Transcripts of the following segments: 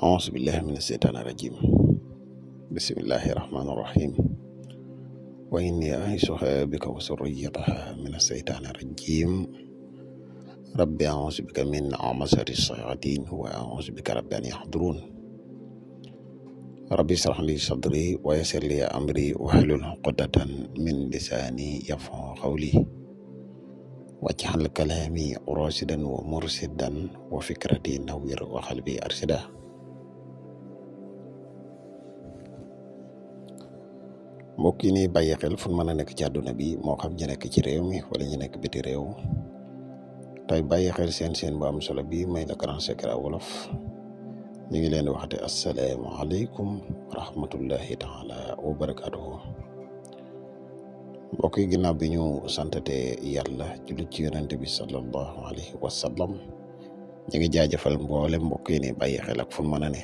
أعوذ بالله من الشيطان الرجيم. بسم الله الرحمن الرحيم. وإني أعيذها بك وذريتها من الشيطان الرجيم. ربي أعوذ بك من همزات الشياطين وأعوذ بك رب أن يحضرون. ربي اشرح لي صدري ويسر لي أمري واحلل عقدة من لساني يفقهوا قولي واجعل كلامي راشدا ومرشدا وفكرتي نوير وقلبي أرشدا. mbokk yi ni bàyyi xel fu mën a nekk ci àdduna bi moo xam ñu nekk ci réew mi wala ñu nekk biti réew tey bàyyi xel seen bu am solo bi may le grand secret wolof ñu ngi leen di waxte asalaamaaleykum wa rahmatullahi taala wa barakatuhu. mbokk yi ginnaaw bi ñu santate yàlla julli ci yonente bi sallallahu alayhi wa sallam ñu ngi jaajëfal mboole mbokk yi ni bàyyi xel ak fu mën a ne.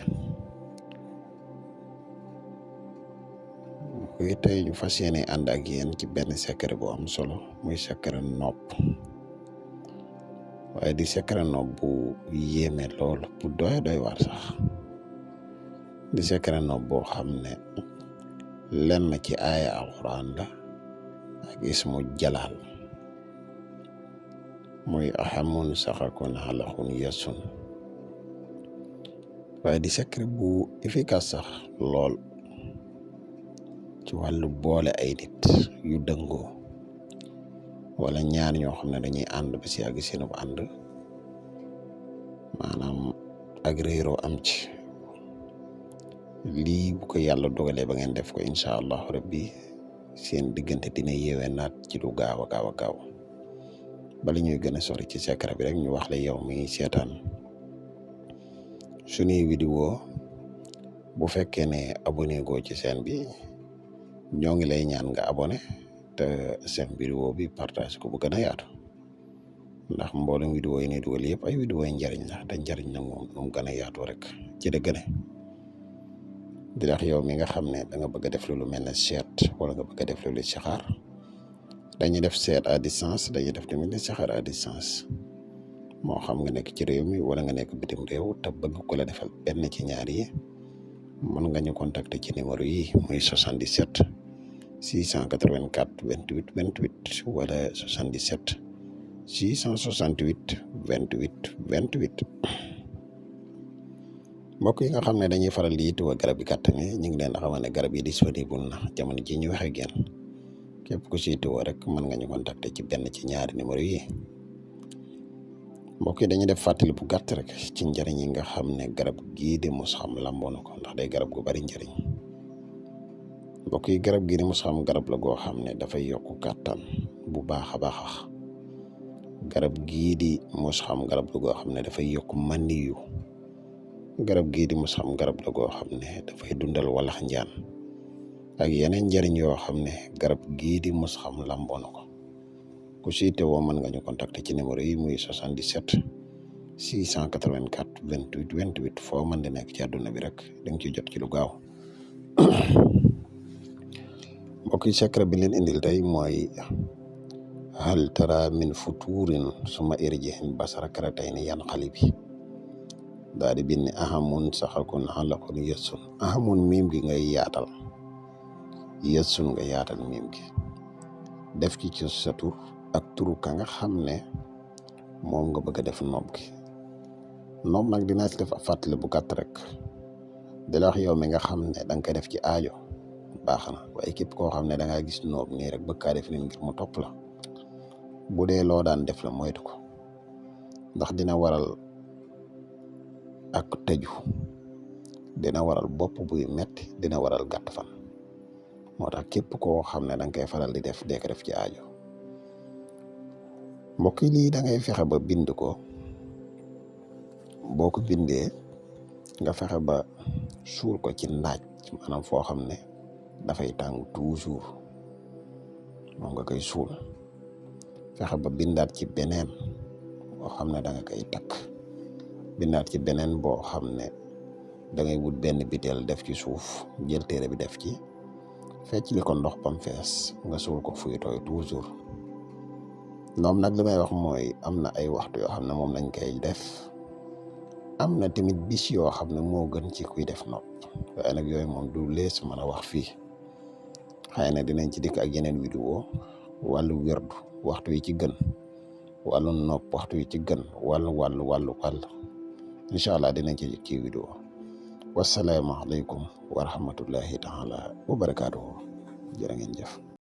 tey ñu fas yéene ànd ak yéen ci benn secret bu am solo muy secret nopp, waaye di secret nopp bu yéeme lool bu doy waar sax di secret nopp boo xam ne lenn ci aaya alxuraan la ak ismu jalaal muy ahamun saxakun xalaxun yasun, waaye di secret bu efficace sax lool ci wàllu boole ay nit yu dëngoo wala ñaar ñoo xam ne dañuy ànd ba si àgg seenu ànd maanaam ak réeroo am ci lii bu ko yàlla dogalee ba ngeen def ko incha allahu rabbi seen diggante dina yeewee naat ci lu gaaw a gaaw. bala ñuy gën a sori ci secret bi rek ñu wax la yow mi seetaan suñuy vidéo bu fekkee ne abonné goo ci chaîne bi ñoo ngi lay ñaan nga abonné te seen vidéo bi partage ko bu gën a yaatu ndax mboolem vidéo yi ne dugal yëpp ay vidéo yi njariñ la te njariñ nag moom nu mu gën a yaatu rek ci da gën a di tax yow mi nga xam ne da nga bëgg a def lu mel ne seet wala nga bëgg a def lu saxaar dañuy def seet à distance dañuy def tamit saxaar à distance moo xam nga nekk ci réew mi wala nga nekk bitim réew te bëgg ko la defal benn ci ñaar yi mën nga ñu contacter ci numéro yi muy 77 684 28 28 wala 77 668 28 28. mbokk yi nga xam ne dañuy faral di yittewoo garab yi kàttan yi ñu ngi leen a xamal ne garab yi disponible na jamono ji ñu waxee ak yéen képp ku si yittewoo rek mën nga ñu contacter ci benn ci ñaari numéro yi. mbokk yi dañuy def fàttali bu gàtt rek ci njëriñ yi nga xam ne garab gii di musxam lamboo na ko ndax day garab gu bari njëriñ. mbokk yi garab gii di musxam garab la goo xam ne dafay yokk kàttan bu baax a baax. garab gii di musxam garab la goo xam ne dafay yokk maniyu. garab gii di musxam garab la goo xam ne dafay dundal walax njaan ak yeneen njëriñ yoo xam ne garab gii di musxam lamboo na ko. ku siite woo mën nga ñu contacter ci numéro yi muy 77 684 28 28 foo mën di nekk ci àdduna bi rek da nga ciy jot ci lu gaaw. mbokk yi secret bi leen indil tey mooy hal tara min futurin suma irjihin basara karatayni yan xali bi daal di bind ahamun saxakun xalakun yëssun ahamun miim gi ngay yaatal yëssun nga yaatal miim gi def ci sa tur ak turu ka nga xam ne moom nga bëgg a def nopp gi. nopp nag dinaa ci def fàttali bu gàtt rek di la wax yow mi nga xam ne da nga koy def ci aajo baax na, waaye képp koo xam ne da ngaa gis nopp nii rek bëgg kaa def nii ngir mu topp la bu dee loo daan def la moytu ko ndax dina waral ak tëju, dina waral bopp buy metti, dina waral gàtt fan. moo tax képp koo xam ne da nga koy faral di def dee ko def ci aajo. mbokk yi lii da ngay fexe ba bind ko boo ko bindee nga fexe ba suul ko ci naaj maanaam foo xam ne dafay tàng toujours moom nga koy suul. fexe ba bindaat ci beneen boo xam ne da nga koy takk, bindaat ci beneen boo xam ne da ngay wut benn biteel def ci suuf jël téere bi def ci fecc li ko ndox bam fees nga suul ko fuy tooy toujours. noom nag li may wax mooy am na ay waxtu yoo xam ne moom lañ koy def am na tamit bis yoo xam ne moo gën ci kuy def nopp waaye nag yooyu moom du lees mën a wax fii. xëy na dinañ ci dikk ak yeneen vidéo wàllu wérdu waxtu yi ci gën, wàllu nopp waxtu yi ci gën, wàllu incha allah dinañ ci vidéo. wasalaamaaleykum wa rahmatullahi taala wa barakaatuhu. jërë ngeen jëf.